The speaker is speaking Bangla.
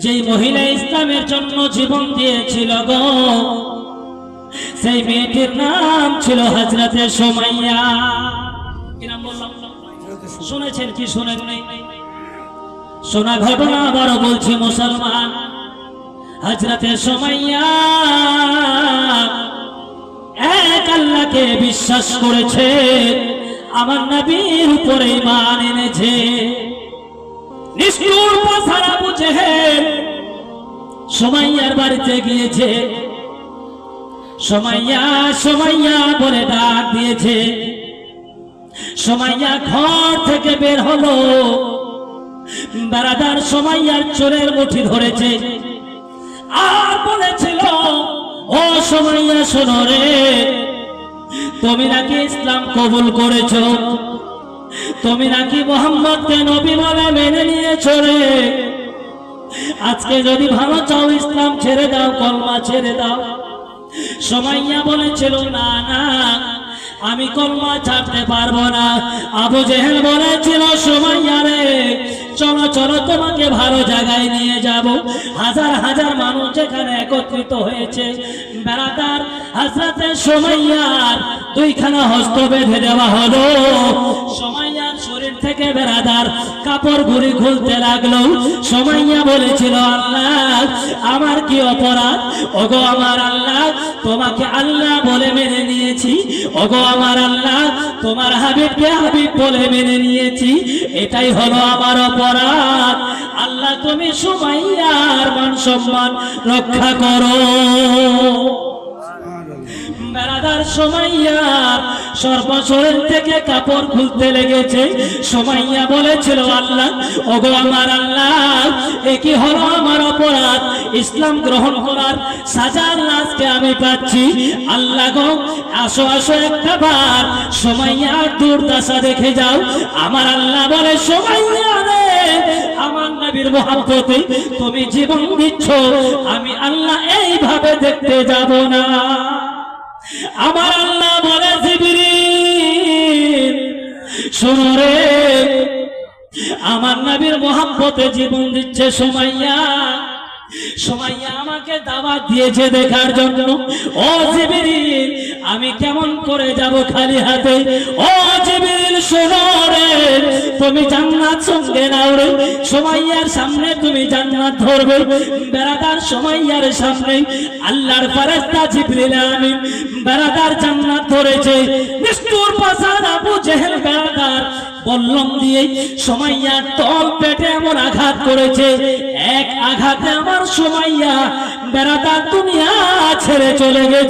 যেই মহিলা ইসলামের জন্য জীবন দিয়েছিল গো, সেই মেয়েটির নাম ছিল হযরতে সুমাইয়া। কি নাম বললাম? শুনেছেন কি শুনেন নাই? শোনা ঘটনা আবারও বলছি মুসলমান। হযরতে সুমাইয়া এক আল্লাহকে বিশ্বাস করেছে, আমার নবীর উপরে ঈমান এনেছে। নিষ্ঠুর পাছার আবু জেহেল সুমাইয়ার বাড়িতে গিয়েছে। সুমাইয়া সুমাইয়া বলে ডাক দিয়েছে। সুমাইয়া ঘর থেকে বের হলো। বারাদার সুমাইয়ার চোরের মুঠি ধরেছে আর বলেছিল, ও সুমাইয়া শোনো রে, তুমি নাকি ইসলাম কবুল করেছো, তুমি নাকি মুহাম্মদকে নবী বলে মেনে নিয়েছো রে। আজকে যদি ভালো চাও ইসলাম ছেড়ে দাও, কলমা ছেড়ে দাও। সুমাইয়া বলেছিল, না না, আমি কলমা ছাড়তে পারবো না। আবু জেহেল বলেছিল, সুমাইয়া রে, চলো চলো, তোমাকে ভালো জায়গায় নিয়ে যাব। হাজার হাজার মানুষ যেখানে একত্রিত হয়েছে, বেড়াদার হযরতে সুমাইয়ার দুইখানা হস্ত বেঁধে দেওয়া হলো। সুমাইয়ার শরীর থেকে বেড়াদার কাপড় গুলি খুলতে লাগলো। সুমাইয়া বলেছিল, আল্লাহ, আমার কি অপরাধ? ওগো আমার আল্লাহ, তোমাকে আল্লাহ বলে মেনে নিয়েছি। ওগো আমার আল্লাহ, তোমার হাবিবকে হাবিব বলে মেনে নিয়েছি, এটাই হলো আমার অপরাধ। আল্লাহ, তুমি সুমাইয়ার মান সম্মান রক্ষা করো। বেড়াদার সুমাইয়া সর্বশরীর থেকে কাপড় খুলতে লেগেছে। সুমাইয়া বলেছিল, আল্লাহ, ওগো আমার আল্লাহ, এ কি হলো আমার অপরাধ? ইসলাম গ্রহণ করার সাজার আজকে আমি পাচ্ছি। আল্লাহ গো, আসো আসো একবার সুমাইয়ার দুর্দশা দেখে যাও। আমার আল্লাহ বলে, সুমাইয়া রে, আমার নবীর মহব্বতে তুমি জীবন দিচ্ছ, আমি আল্লাহ এইভাবে দেখতে যাব না। আমার আল্লাহ বলে, জিবরিল শোনো রে, আমার নবীর মহব্বতে জীবন দিচ্ছে সুমাইয়া। সুমাইয়া আমাকে দাওয়াত দিয়েছে দেখার জন্য। ও জিবরিল, আমি কেমন করে যাব খালি হাতে? ও জিবরিল শোনো রে, তুমি জান্নাত সঙ্গে নাও রে। সুমাইয়ার সামনে তুমি জান্নাত ধরবে। বেড়াদার সুমাইয়ার সামনে আল্লাহর ফেরেশতা জিবরিল আমিন বেড়াদার জান্নাত ধরেছে। নিষ্ঠুর পাছার আবু জেহেল বেড়াদার বল্লম দিয়ে সুমাইয়ার তল পেটে এমন আঘাত করেছে, এক আঘাতে আমার সুমাইয়া বেড়াদার দুনিয়া ছেড়ে চলে গেছে।